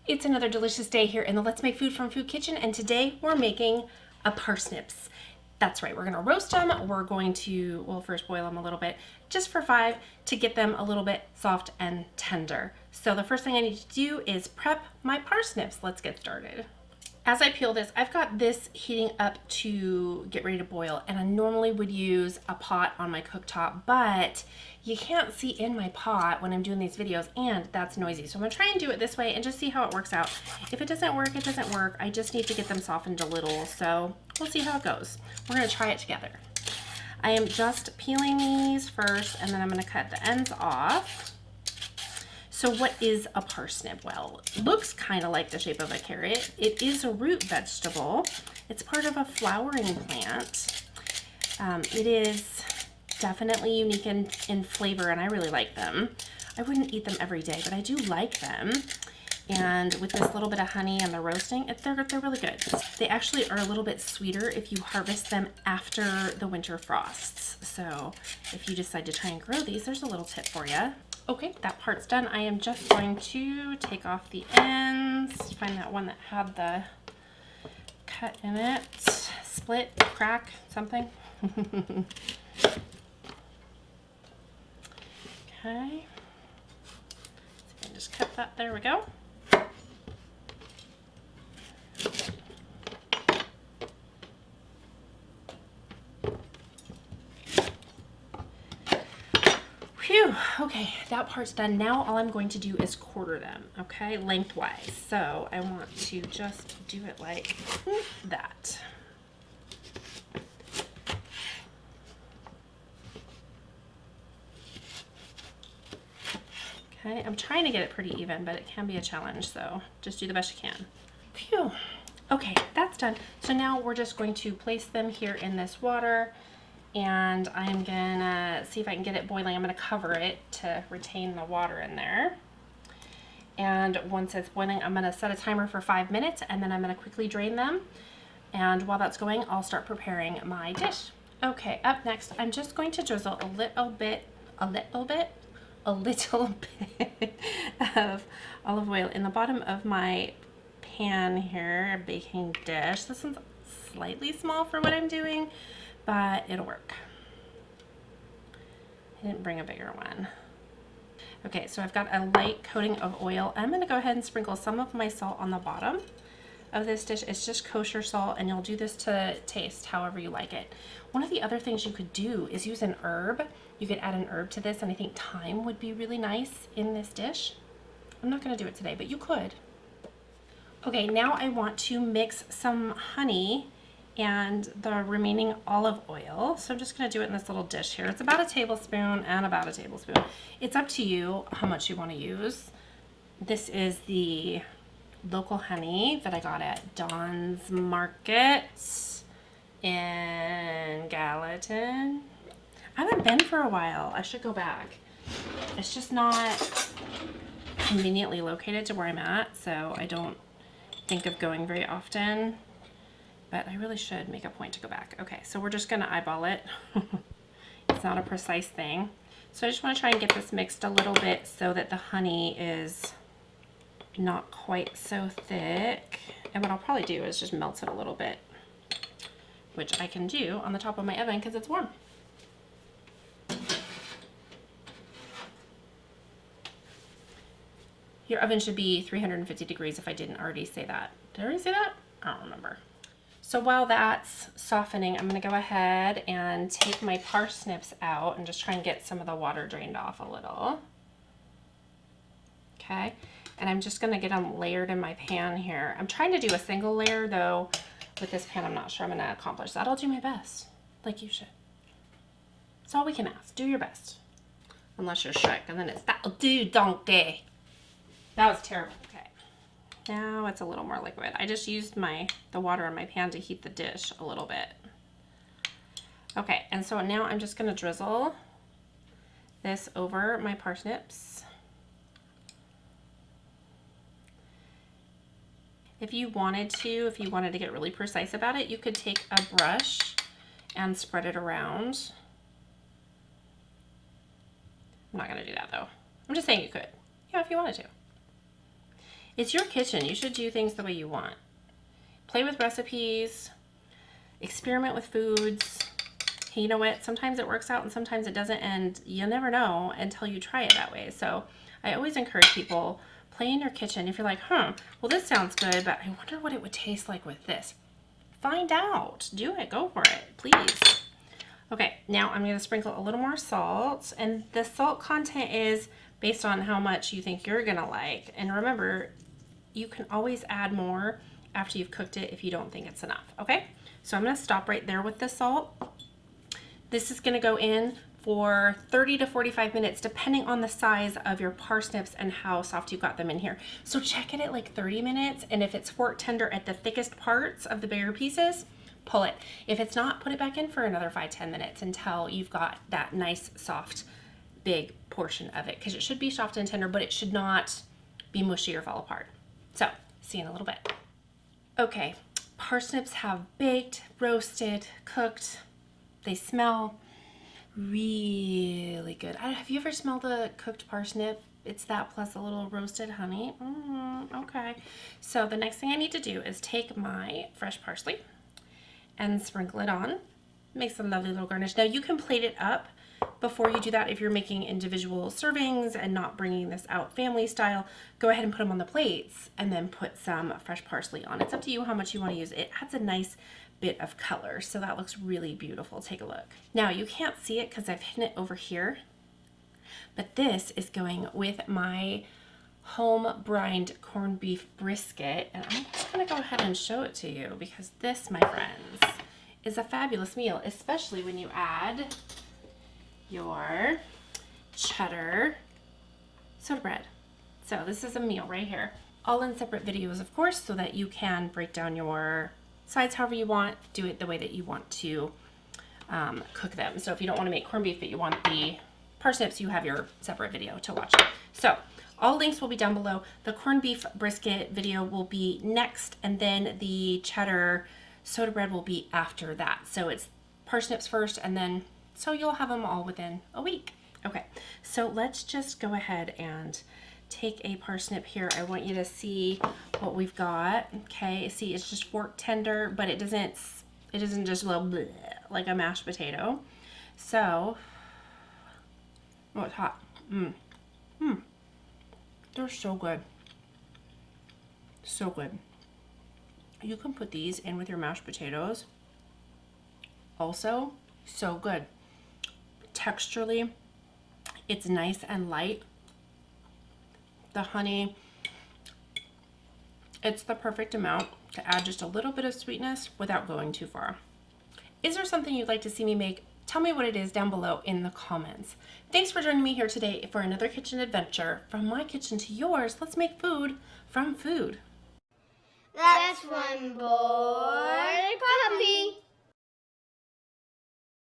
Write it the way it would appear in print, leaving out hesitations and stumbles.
It's another delicious day here in the Let's Make Food from Food Kitchen, and today we're making a parsnips. That's right, we're gonna roast them. We're going to, well, first boil them a little bit, just for 5 to get them a little bit soft and tender. So the first thing I need to do is prep my parsnips. Let's get started. As I peel this, I've got this heating up to get ready to boil, and I normally would use a pot on my cooktop, but you can't see in my pot when I'm doing these videos, and that's noisy. So I'm gonna try and do it this way and just see how it works out. If it doesn't work, it doesn't work. I just need to get them softened a little, so we'll see how it goes. We're gonna try it together. I am just peeling these first, and then I'm gonna cut the ends off. So what is a parsnip? Well, it looks kind of like the shape of a carrot. It is a root vegetable. It's part of a flowering plant. It is definitely unique in flavor, and I really like them. I wouldn't eat them every day, but I do like them. And with this little bit of honey and the roasting, they're really good. They actually are a little bit sweeter if you harvest them after the winter frosts. So if you decide to try and grow these, there's a little tip for you. Okay, that part's done. I am just going to take off the ends, find that one that had the cut in it, split, crack, something. Okay, so I just cut that, there we go. Phew, okay, that part's done. Now all I'm going to do is quarter them, okay, lengthwise. So I want to just do it like that. Okay, I'm trying to get it pretty even, but it can be a challenge, so just do the best you can. Phew, okay, that's done. So now we're just going to place them here in this water, and I'm gonna see if I can get it boiling. I'm gonna cover it to retain the water in there. And once it's boiling, I'm gonna set a timer for 5 minutes, and then I'm gonna quickly drain them. And while that's going, I'll start preparing my dish. Okay, up next, I'm just going to drizzle a little bit of olive oil in the bottom of my pan here, a baking dish. This one's slightly small for what I'm doing, but it'll work. I didn't bring a bigger one. Okay, so I've got a light coating of oil. I'm gonna go ahead and sprinkle some of my salt on the bottom of this dish. It's just kosher salt, and you'll do this to taste however you like it. One of the other things you could do is use an herb. You could add an herb to this, and I think thyme would be really nice in this dish. I'm not gonna do it today, but you could. Okay, now I want to mix some honey and the remaining olive oil. So I'm just gonna do it in this little dish here. It's about a tablespoon and about a tablespoon. It's up to you how much you wanna use. This is the local honey that I got at Don's Market in Gallatin. I haven't been for a while. I should go back. It's just not conveniently located to where I'm at, so I don't think of going very often, but I really should make a point to go back. Okay, so we're just gonna eyeball it. It's not a precise thing. So I just wanna try and get this mixed a little bit so that the honey is not quite so thick. And what I'll probably do is just melt it a little bit, which I can do on the top of my oven because it's warm. Your oven should be 350 degrees if I didn't already say that. Did I already say that? I don't remember. So while that's softening, I'm gonna go ahead and take my parsnips out and just try and get some of the water drained off a little. Okay, and I'm just gonna get them layered in my pan here. I'm trying to do a single layer though. With this pan, I'm not sure I'm gonna accomplish that. I'll do my best, like you should. That's all we can ask, do your best. Unless you're Shrek, and then it's that'll do, donkey. That was terrible. Okay, now it's a little more liquid. I just used the water in my pan to heat the dish a little bit. Okay, and so now I'm just gonna drizzle this over my parsnips. If you wanted to get really precise about it, you could take a brush and spread it around. I'm not gonna do that though. I'm just saying you could. Yeah, if you wanted to. It's your kitchen. You should do things the way you want. Play with recipes, experiment with foods. You know what? Sometimes it works out and sometimes it doesn't, and you'll never know until you try it that way. So I always encourage people, play in your kitchen. If you're like, well, this sounds good, but I wonder what it would taste like with this. Find out. Do it. Go for it, please. Okay, now I'm going to sprinkle a little more salt, and the salt content is based on how much you think you're going to like. And remember, you can always add more after you've cooked it if you don't think it's enough, okay? So I'm going to stop right there with the salt. This is going to go in for 30 to 45 minutes, depending on the size of your parsnips and how soft you got them in here. So check it at like 30 minutes, and if it's fork tender at the thickest parts of the bigger pieces, pull it. If it's not, put it back in for another 5-10 minutes until you've got that nice, soft, big portion of it, because it should be soft and tender, but it should not be mushy or fall apart. So, see you in a little bit. Okay, parsnips have baked, roasted, cooked. They smell really good. Have you ever smelled a cooked parsnip? It's that plus a little roasted honey. Okay. So the next thing I need to do is take my fresh parsley and sprinkle it on. Makes a lovely little garnish. Now you can plate it up before you do that. If you're making individual servings and not bringing this out family style, go ahead and put them on the plates and then put some fresh parsley on. It's up to you how much you want to use. It adds a nice bit of color, so that looks really beautiful. Take a look. Now you can't see it because I've hidden it over here, but this is going with my home brined corned beef brisket, and I'm just gonna go ahead and show it to you because this, my friends, is a fabulous meal, especially when you add your cheddar soda bread. So this is a meal right here, all in separate videos, of course, so that you can break down your sides however you want, do it the way that you want to cook them. So if you don't want to make corned beef but you want the parsnips, you have your separate video to watch. So all links will be down below. The corned beef brisket video will be next, and then the cheddar soda bread will be after that. So it's parsnips first, and then so you'll have them all within a week. Okay, so let's just go ahead and take a parsnip here. I want you to see what we've got. Okay, see, it's just fork tender, but it isn't just a little bleh, like a mashed potato. So, oh, it's hot. They're so good. So good. You can put these in with your mashed potatoes. Also, so good. Texturally, it's nice and light. The honey, it's the perfect amount to add just a little bit of sweetness without going too far. Is there something you'd like to see me make? Tell me what it is down below in the comments. Thanks for joining me here today for another kitchen adventure. From my kitchen to yours, let's make food from food. That's one boy.